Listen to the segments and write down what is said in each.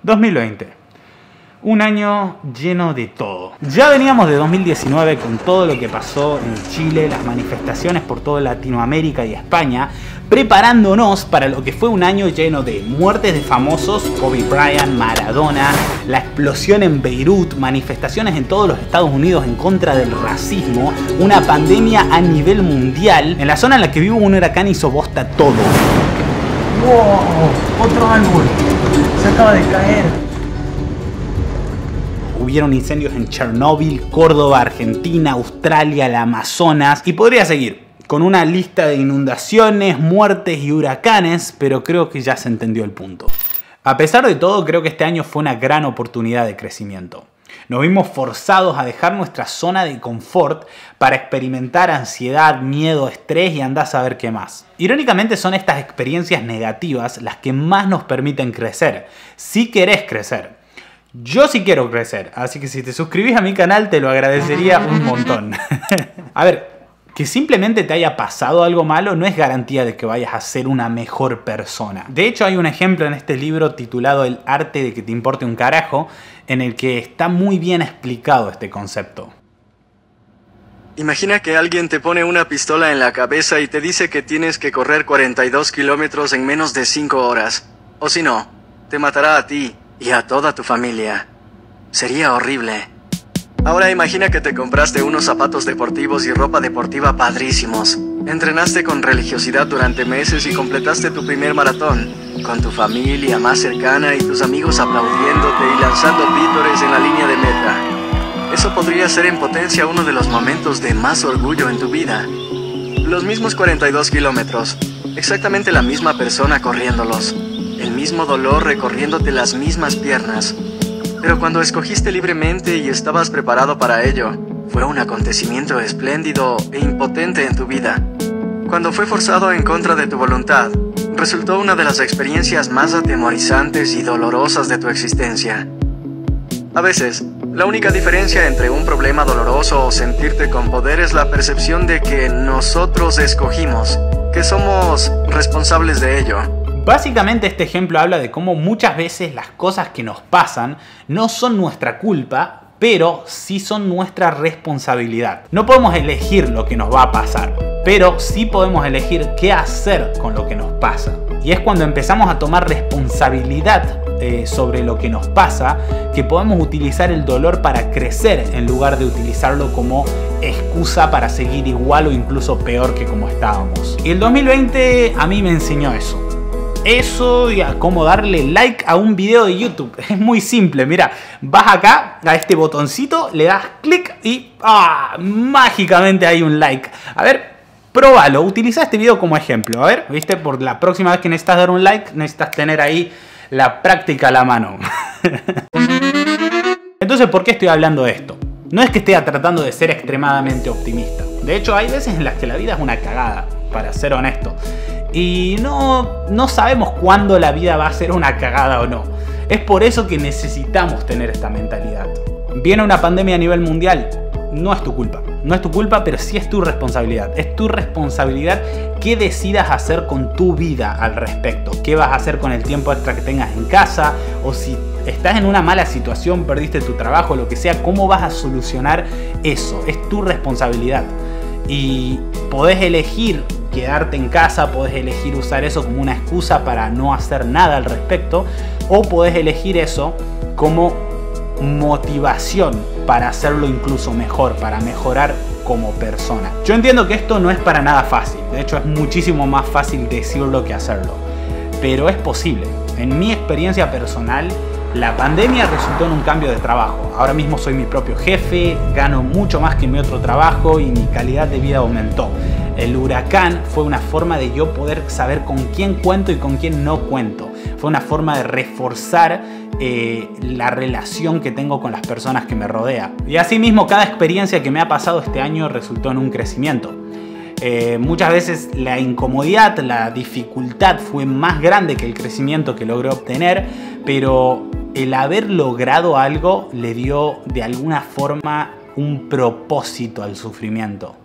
2020. Un año lleno de todo. Ya veníamos de 2019 con todo lo que pasó en Chile, las manifestaciones por toda Latinoamérica y España, preparándonos para lo que fue un año lleno de muertes de famosos, Kobe Bryant, Maradona, la explosión en Beirut, manifestaciones en todos los Estados Unidos en contra del racismo, una pandemia a nivel mundial. En la zona en la que vivo un huracán hizo bosta todo. ¡Wow! Otro árbol. Se acaba de caer. Hubieron incendios en Chernóbil, Córdoba, Argentina, Australia, el Amazonas y podría seguir con una lista de inundaciones, muertes y huracanes, pero creo que ya se entendió el punto. A pesar de todo, creo que este año fue una gran oportunidad de crecimiento. Nos vimos forzados a dejar nuestra zona de confort para experimentar ansiedad, miedo, estrés y andar a saber qué más. Irónicamente son estas experiencias negativas las que más nos permiten crecer, si querés crecer. Yo sí quiero crecer, así que si te suscribís a mi canal te lo agradecería un montón. A ver, que simplemente te haya pasado algo malo no es garantía de que vayas a ser una mejor persona. De hecho hay un ejemplo en este libro titulado El arte de que te importe un carajo, en el que está muy bien explicado este concepto. Imagina que alguien te pone una pistola en la cabeza y te dice que tienes que correr 42 kilómetros en menos de 5 horas. O si no, te matará a ti y a toda tu familia. Sería horrible. Ahora imagina que te compraste unos zapatos deportivos y ropa deportiva padrísimos. Entrenaste con religiosidad durante meses y completaste tu primer maratón, con tu familia más cercana y tus amigos aplaudiéndote y lanzando vítores en la línea de meta. Eso podría ser en potencia uno de los momentos de más orgullo en tu vida. Los mismos 42 kilómetros, exactamente la misma persona corriéndolos. El mismo dolor recorriéndote las mismas piernas. Pero cuando escogiste libremente y estabas preparado para ello, fue un acontecimiento espléndido e impotente en tu vida. Cuando fue forzado en contra de tu voluntad, resultó una de las experiencias más atemorizantes y dolorosas de tu existencia. A veces, la única diferencia entre un problema doloroso o sentirte con poder es la percepción de que nosotros escogimos, que somos responsables de ello. Básicamente este ejemplo habla de cómo muchas veces las cosas que nos pasan no son nuestra culpa, pero sí son nuestra responsabilidad. No podemos elegir lo que nos va a pasar, pero sí podemos elegir qué hacer con lo que nos pasa. Y es cuando empezamos a tomar responsabilidad sobre lo que nos pasa que podemos utilizar el dolor para crecer en lugar de utilizarlo como excusa para seguir igual o incluso peor que como estábamos. Y el 2020 a mí me enseñó eso. Eso y a cómo darle like a un video de YouTube. Es muy simple, mira, vas acá a este botoncito, le das clic y mágicamente hay un like. A ver, próbalo, utiliza este video como ejemplo. A ver, viste, por la próxima vez que necesitas dar un like, necesitas tener ahí la práctica a la mano. Entonces, ¿por qué estoy hablando de esto? No es que esté tratando de ser extremadamente optimista. De hecho, hay veces en las que la vida es una cagada, para ser honesto. Y no sabemos cuándo la vida va a ser una cagada o no. Es por eso que necesitamos tener esta mentalidad. Viene una pandemia a nivel mundial, no es tu culpa. No es tu culpa, pero sí es tu responsabilidad. Es tu responsabilidad qué decidas hacer con tu vida al respecto. ¿Qué vas a hacer con el tiempo extra que tengas en casa? O si estás en una mala situación, perdiste tu trabajo, lo que sea, ¿cómo vas a solucionar eso? Es tu responsabilidad. Y podés elegir quedarte en casa, podés elegir usar eso como una excusa para no hacer nada al respecto, o podés elegir eso como motivación para hacerlo incluso mejor, para mejorar como persona. Yo entiendo que esto no es para nada fácil, de hecho es muchísimo más fácil decirlo que hacerlo, pero es posible. En mi experiencia personal, la pandemia resultó en un cambio de trabajo. Ahora mismo soy mi propio jefe, gano mucho más que en mi otro trabajo y mi calidad de vida aumentó. El huracán fue una forma de yo poder saber con quién cuento y con quién no cuento. Fue una forma de reforzar la relación que tengo con las personas que me rodean. Y asimismo, cada experiencia que me ha pasado este año resultó en un crecimiento. Muchas veces la incomodidad, la dificultad fue más grande que el crecimiento que logré obtener, pero el haber logrado algo le dio de alguna forma un propósito al sufrimiento.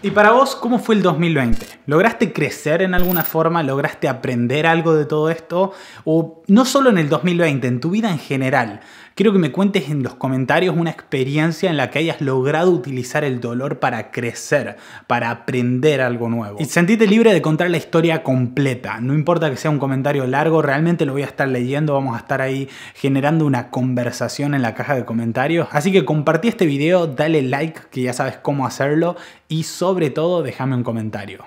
Y para vos, ¿cómo fue el 2020? ¿Lograste crecer en alguna forma? ¿Lograste aprender algo de todo esto? O no solo en el 2020, en tu vida en general. Quiero que me cuentes en los comentarios una experiencia en la que hayas logrado utilizar el dolor para crecer, para aprender algo nuevo. Y sentite libre de contar la historia completa. No importa que sea un comentario largo, realmente lo voy a estar leyendo. Vamos a estar ahí generando una conversación en la caja de comentarios. Así que compartí este video, dale like, que ya sabes cómo hacerlo. Y sobre todo, déjame un comentario.